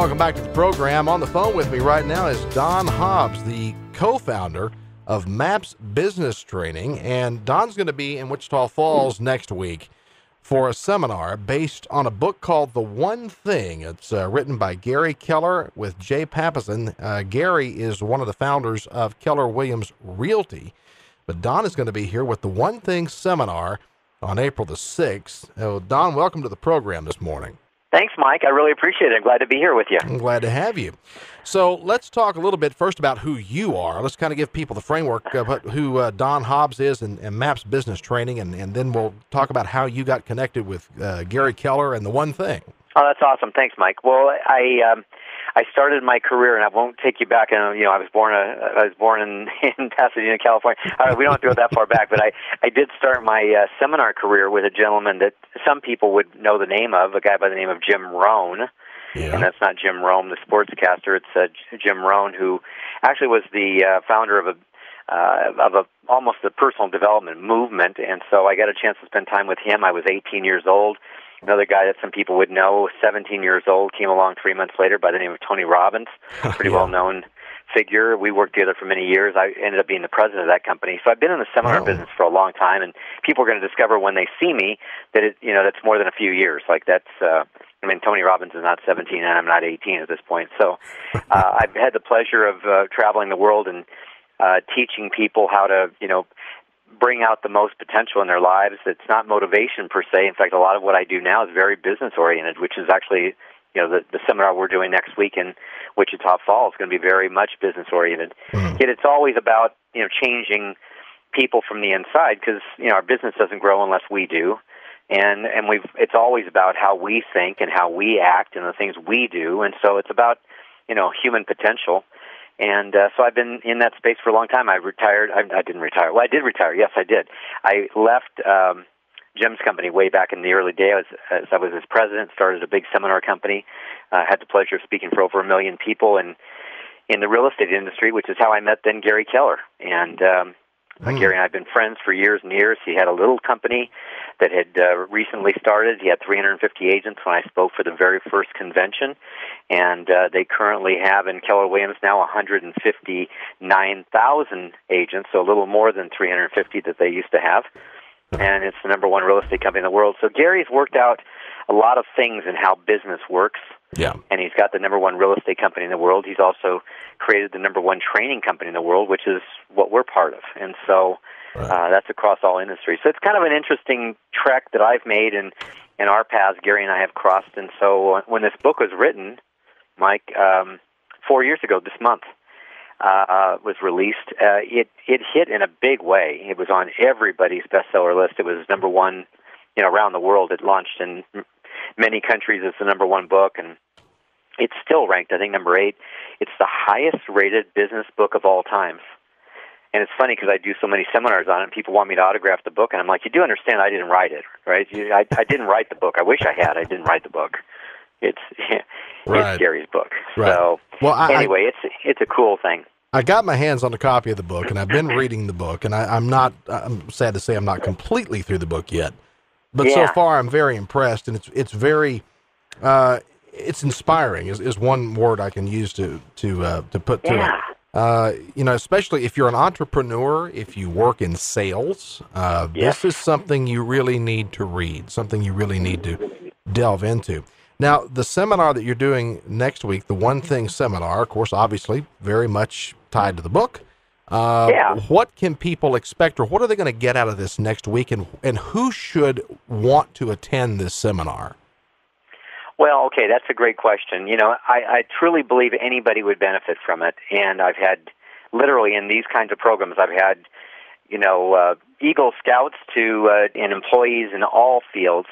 welcome back to the program. On the phone with me right now is Don Hobbs, the co-founder of MAPS Business Training. And Don's going to be in Wichita Falls next week for a seminar based on a book called The One Thing. It's written by Gary Keller with Jay Papasan. Gary is one of the founders of Keller Williams Realty. But Don is going to be here with the One Thing seminar on April the 6th. Don, welcome to the program this morning. Thanks, Mike. I really appreciate it. I'm glad to be here with you. I'm glad to have you. So let's talk a little bit first about who you are. Let's kind of give people the framework of who Don Hobbs is and MAPS Business Training, and then we'll talk about how you got connected with Gary Keller and The One Thing. Oh, that's awesome. Thanks, Mike. Well, I started my career, and I won't take you back. I was born in Pasadena, California. We don't have to go that far back, but I did start my seminar career with a gentleman that some people would know the name of, a guy by the name of Jim Rohn. Yeah. And that's not Jim Rome, the sportscaster. It's Jim Rohn, who actually was the founder of almost the personal development movement. And so I got a chance to spend time with him. I was 18 years old. Another guy that some people would know, 17 years old, came along 3 months later by the name of Tony Robbins, pretty well-known figure. We worked together for many years. I ended up being the president of that company. So I've been in the seminar business for a long time, and people are going to discover when they see me that that's more than a few years. Like that's, Tony Robbins is not 17, and I'm not 18 at this point. So I've had the pleasure of traveling the world and teaching people how to, bring out the most potential in their lives. It's not motivation per se. In fact, a lot of what I do now is very business-oriented, which is actually, the seminar we're doing next week in Wichita Falls is going to be very much business-oriented. Mm-hmm. Yet it's always about, changing people from the inside because, our business doesn't grow unless we do. And it's always about how we think and how we act and the things we do. And so it's about, human potential. And so I've been in that space for a long time. I retired. I didn't retire. Well, I did retire. Yes, I did. I left Jim's company way back in the early days. I was his president, started a big seminar company, had the pleasure of speaking for over 1 million people in the real estate industry, which is how I met then Gary Keller. And Gary and I have been friends for years and years. He had a little company that had recently started. He had 350 agents when I spoke for the very first convention. And they currently have in Keller Williams now 159,000 agents, so a little more than 350 that they used to have. And it's the number one real estate company in the world. So Gary's worked out a lot of things in how business works. Yeah. And he's got the number one real estate company in the world. He's also created the number one training company in the world, which is what we're part of. And so that's across all industries. So it's kind of an interesting trek that I've made, and in our paths, Gary and I have crossed. And so when this book was written, Mike, 4 years ago this month, was released, it hit in a big way. It was on everybody's bestseller list. It was number one, around the world. It launched in many countries as the number one book, and it's still ranked, I think, number 8. It's the highest-rated business book of all times. And it's funny because I do so many seminars on it, and people want me to autograph the book, and I'm like, you do understand I didn't write it, right? I didn't write the book. I wish I had. I didn't write the book. It's Gary's book. Right. So anyway, it's a cool thing. I got my hands on a copy of the book, and I've been reading the book, and I'm sad to say I'm not completely through the book yet. But so far, I'm very impressed, and it's very, it's inspiring is one word I can use to put to it. Especially if you're an entrepreneur, if you work in sales, this is something you really need to read, something you really need to delve into. Now, the seminar that you're doing next week, the One Thing seminar, of course, obviously very much tied to the book. What can people expect, or what are they going to get out of this next week, and who should want to attend this seminar? Well, okay, that's a great question. I truly believe anybody would benefit from it, and I've had, literally in these kinds of programs, I've had, Eagle Scouts to and employees in all fields.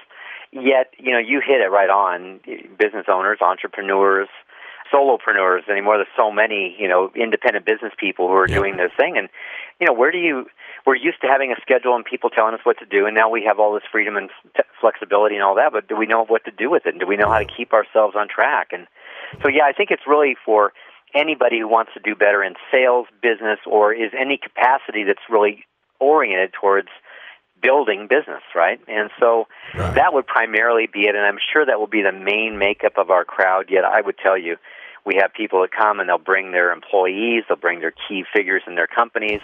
Yet, you hit it right on. Business owners, entrepreneurs, solopreneurs anymore. There's so many, independent business people who are doing this thing. And, we're used to having a schedule and people telling us what to do, and now we have all this freedom and flexibility and all that, but do we know what to do with it? And do we know how to keep ourselves on track? And so, I think it's really for anybody who wants to do better in sales, business, or is any capacity that's really oriented towards building business, right? And so that would primarily be it, and I'm sure that will be the main makeup of our crowd. Yet I would tell you, we have people that come and they'll bring their employees, they'll bring their key figures in their companies.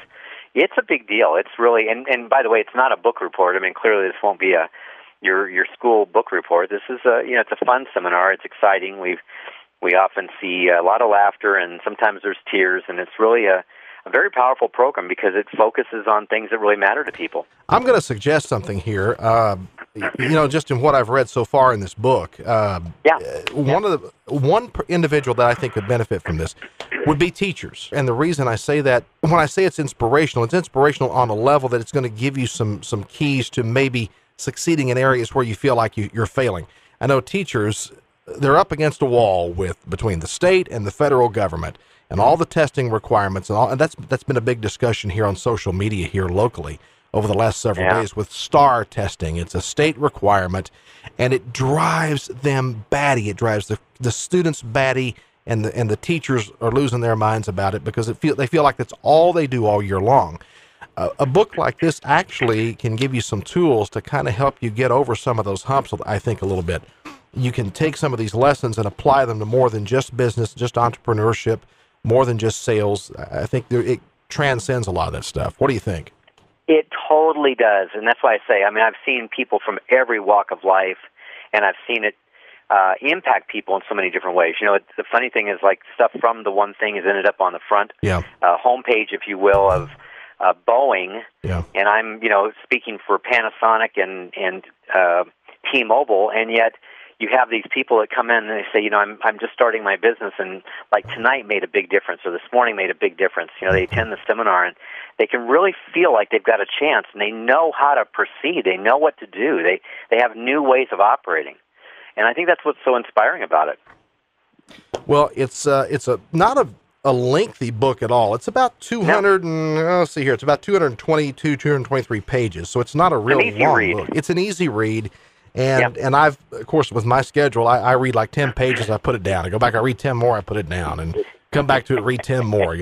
It's a big deal. It's really, and by the way, it's not a book report. I mean, clearly this won't be your school book report. This is it's a fun seminar. It's exciting. We often see a lot of laughter, and sometimes there's tears, and it's really a very powerful program because it focuses on things that really matter to people. I'm going to suggest something here. Just in what I've read so far in this book, one individual that I think could benefit from this would be teachers. And the reason I say that, when I say it's inspirational on a level that it's going to give you some keys to maybe succeeding in areas where you feel like you're failing. I know teachers, they're up against a wall between the state and the federal government and all the testing requirements and that's been a big discussion here on social media here locally over the last several days with STAR testing. It's a state requirement, and it drives them batty. It drives the students batty, and the teachers are losing their minds about it because they feel like that's all they do all year long. A book like this actually can give you some tools to kind of help you get over some of those humps, I think, a little bit. You can take some of these lessons and apply them to more than just business, just entrepreneurship, more than just sales. I think it transcends a lot of that stuff. What do you think? It totally does, and that's why I say, I've seen people from every walk of life, and I've seen it impact people in so many different ways. The funny thing is, like, stuff from the one thing has ended up on the front homepage, if you will, of Boeing, and I'm, speaking for Panasonic and T-Mobile, and yet you have these people that come in and they say, I'm just starting my business, and like tonight made a big difference, or this morning made a big difference. They attend the seminar and they can really feel like they've got a chance, and they know how to proceed. They know what to do. They have new ways of operating, and I think that's what's so inspiring about it. Well, it's not a lengthy book at all. It's about 200 let's see here. It's about 222, 223 pages. So it's not a real long book. It's an easy read. And I've, of course, with my schedule, I read like 10 pages, I put it down. I go back, I read 10 more, I put it down, and come back to it, read 10 more.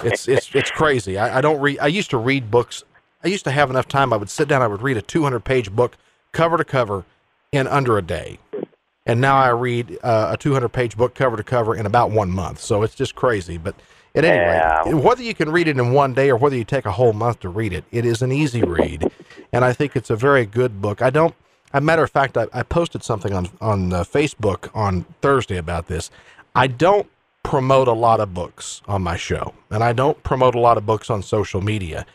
It's crazy. I don't read. I used to read books. I used to have enough time. I would sit down, I would read a 200-page book cover to cover in under a day. And now I read a 200-page book cover to cover in about 1 month. So it's just crazy. But at any rate, whether you can read it in one day or whether you take a whole month to read it, it is an easy read. And I think it's a very good book. As a matter of fact, I posted something on Facebook on Thursday about this. I don't promote a lot of books on my show, and I don't promote a lot of books on social media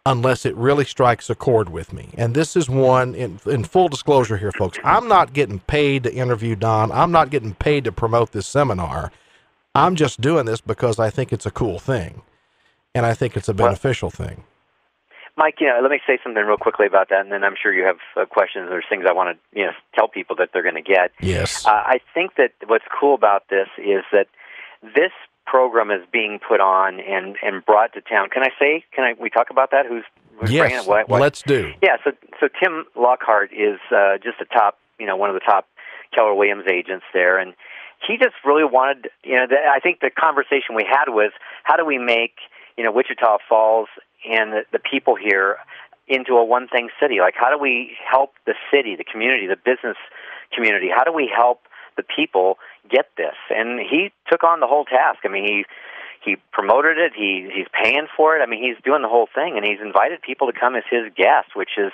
unless it really strikes a chord with me. And this is one, in full disclosure here, folks, I'm not getting paid to interview Don. I'm not getting paid to promote this seminar. I'm just doing this because I think it's a cool thing, and I think it's a beneficial thing. Mike, let me say something real quickly about that, and then I'm sure you have questions or things I want to tell people that they're going to get. Yes. I think that what's cool about this is that this program is being put on and brought to town. Can we talk about that? Who's bringing it? What? Let's do. Yeah, so Tim Lockhart is just a top, one of the top Keller Williams agents there, and he just really wanted, I think the conversation we had was, how do we make, Wichita Falls and the people here into a one-thing city? Like, how do we help the city, the community, the business community? How do we help the people get this? And he took on the whole task. I mean, he promoted it. He's paying for it. I mean, he's doing the whole thing, and he's invited people to come as his guests, which is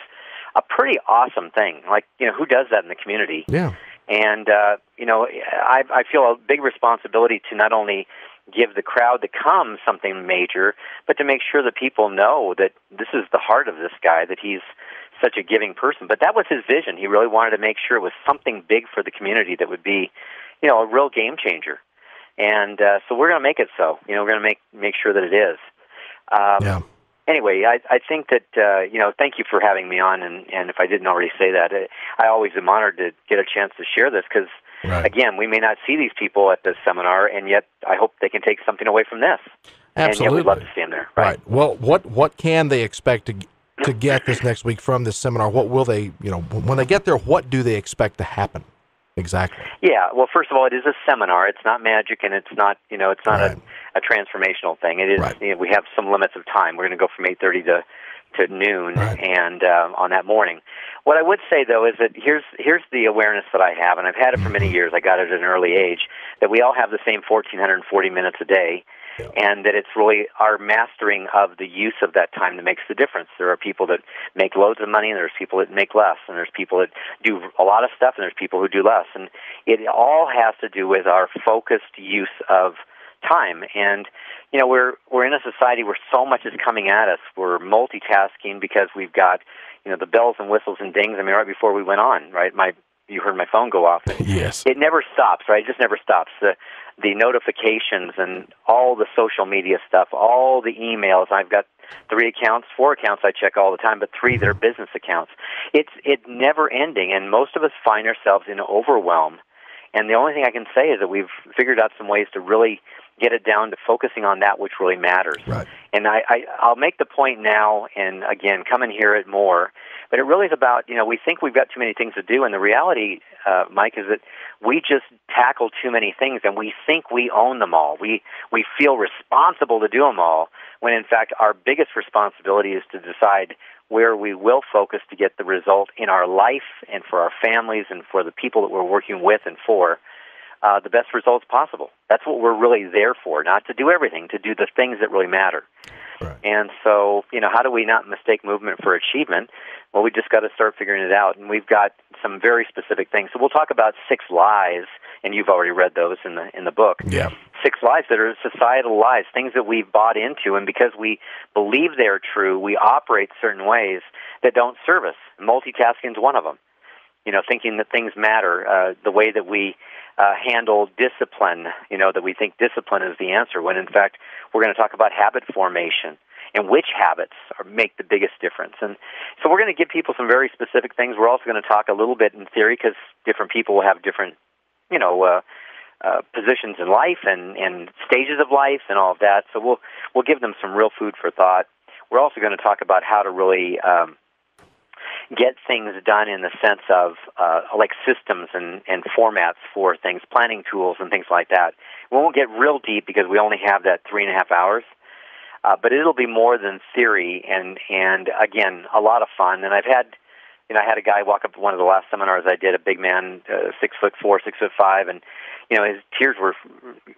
a pretty awesome thing. Like, who does that in the community? Yeah. And, I feel a big responsibility to not only give the crowd that comes something major, but to make sure that people know that this is the heart of this guy, that he's such a giving person. But that was his vision. He really wanted to make sure it was something big for the community that would be, a real game changer. And so we're going to make it so. We're going to make sure that it is. Anyway, I think that, thank you for having me on. And if I didn't already say that, I always am honored to get a chance to share this because, again, we may not see these people at this seminar, and yet I hope they can take something away from this. Absolutely. And we'd love to see them there. Right. Well, what can they expect to get this next week from this seminar? What will they, when they get there, what do they expect to happen? Exactly. Yeah. Well, first of all, it is a seminar. It's not magic, and it's not, a transformational thing. It is. Right. You know, we have some limits of time. We're going to go from 8:30 to noon, Right. and on that morning. What I would say, though, is that here's the awareness that I have, and I've had it for many years. I got it at an early age, that we all have the same 1,440 minutes a day, and that it's really our mastering of the use of that time that makes the difference. There are people that make loads of money, and there's people that make less, and there's people that do a lot of stuff, and there's people who do less. And it all has to do with our focused use of time. And you know, we're in a society where so much is coming at us. We're multitasking because we've got, you know, the bells and whistles and dings. I mean, right before we went on, right? You heard my phone go off. Yes. It never stops, right? It just never stops. The notifications and all the social media stuff, all the emails. I've got 4 accounts I check all the time, but 3 that are business accounts. It's never ending, and most of us find ourselves in overwhelm. And the only thing I can say is that we've figured out some ways to really get it down to focusing on that which really matters. Right. And I'll make the point now, and again, come and hear it more, but it really is about, you know, we think we've got too many things to do, and the reality, Mike, is that we just tackle too many things, and we think we own them all. We feel responsible to do them all, when in fact our biggest responsibility is to decide where we will focus to get the result in our life and for our families and for the people that we're working with and for, the best results possible. That's what we're really there for, not to do everything, to do the things that really matter. Right. And so, you know, how do we not mistake movement for achievement? Well, we just got to start figuring it out, and we've got some very specific things. So we'll talk about 6 lies, and you've already read those in the book. Yeah. 6 lies that are societal lies, things that we've bought into, and because we believe they're true, we operate certain ways that don't serve us. Multitasking is one of them. You know, thinking that things matter, the way that we handle discipline, you know, that we think discipline is the answer, when in fact we're going to talk about habit formation and which habits make the biggest difference. And so we're going to give people some very specific things. We're also going to talk a little bit in theory, because different people will have different, you know, positions in life and stages of life and all of that. So we'll give them some real food for thought. We're also going to talk about how to really get things done in the sense of like systems and formats for things, planning tools and things like that. We won't get real deep because we only have that 3.5 hours, but it'll be more than theory and again, a lot of fun. And I had a guy walk up to one of the last seminars I did, a big man, 6'4", 6'5", and you know, his tears were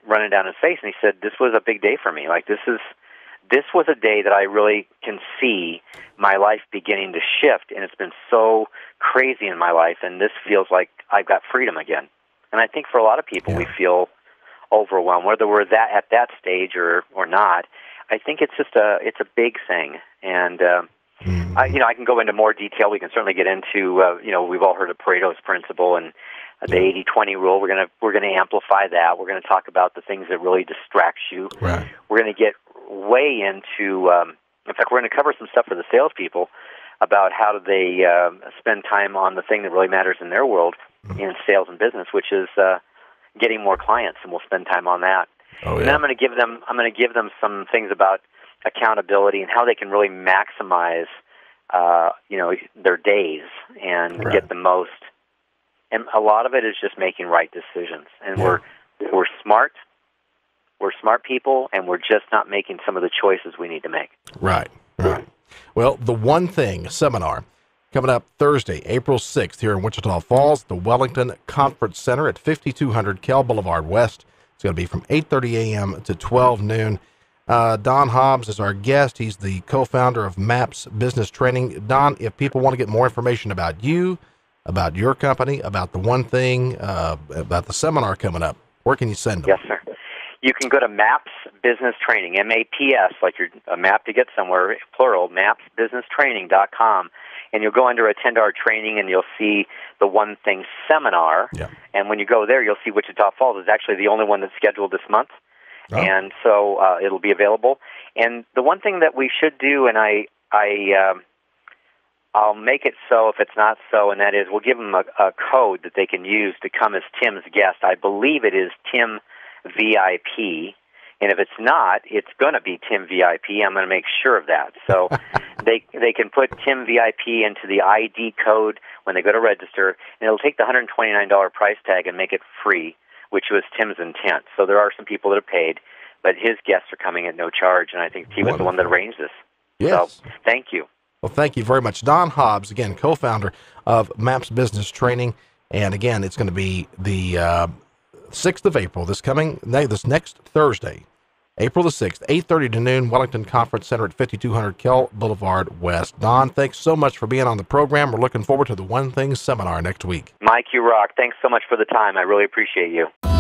running down his face, and he said, "This was a big day for me. Like this was a day that I really can see my life beginning to shift, and it's been so crazy in my life, and this feels like I've got freedom again." And I think for a lot of people, we feel overwhelmed, whether we're at that stage or not. I think it's just a big thing, and I can go into more detail. We can certainly get into we've all heard of Pareto's principle and the 80-20 rule. We're gonna amplify that. We're gonna talk about the things that really distract you. Right. We're gonna get way into. In fact, we're going to cover some stuff for the salespeople about how do they spend time on the thing that really matters in their world in sales and business, which is getting more clients, and we'll spend time on that. Oh, yeah. And then I'm going to give them some things about accountability and how they can really maximize their days and get the most. And a lot of it is just making right decisions. And we're smart. We're smart people, and we're just not making some of the choices we need to make. Right. Well, the One Thing seminar coming up Thursday, April 6th here in Wichita Falls, the Wellington Conference Center at 5200 Kell Boulevard West. It's going to be from 8:30 a.m. to 12 noon. Don Hobbs is our guest. He's the co-founder of MAPS Business Training. Don, if people want to get more information about you, about your company, about the One Thing, about the seminar coming up, where can you send them? Yes, sir. You can go to MAPS Business Training, MAPS, like you're a map to get somewhere, plural, mapsbusinesstraining.com, and you'll go under Attend Our Training, and you'll see the One Thing seminar. Yeah. And when you go there, you'll see Wichita Falls is actually the only one that's scheduled this month, and so it'll be available. And the one thing that we should do, and I'll make it so if it's not so, and that is we'll give them a code that they can use to come as Tim's guest. I believe it is Tim VIP, and if it's not, it's going to be Tim VIP. I'm going to make sure of that. So they can put Tim VIP into the ID code when they go to register, and it'll take the $129 price tag and make it free, which was Tim's intent. So there are some people that have paid, but his guests are coming at no charge, and I think he was the one that arranged this. Yes. So, thank you. Well, thank you very much. Don Hobbs, again, co-founder of MAPS Business Training. And again, it's going to be the 6th of April, this next Thursday, April the 6th, 8:30 to noon, Wellington Conference Center at 5200 Kell Boulevard West. Don, thanks so much for being on the program. We're looking forward to the One Thing seminar next week. Mike, you rock. Thanks so much for the time. I really appreciate you.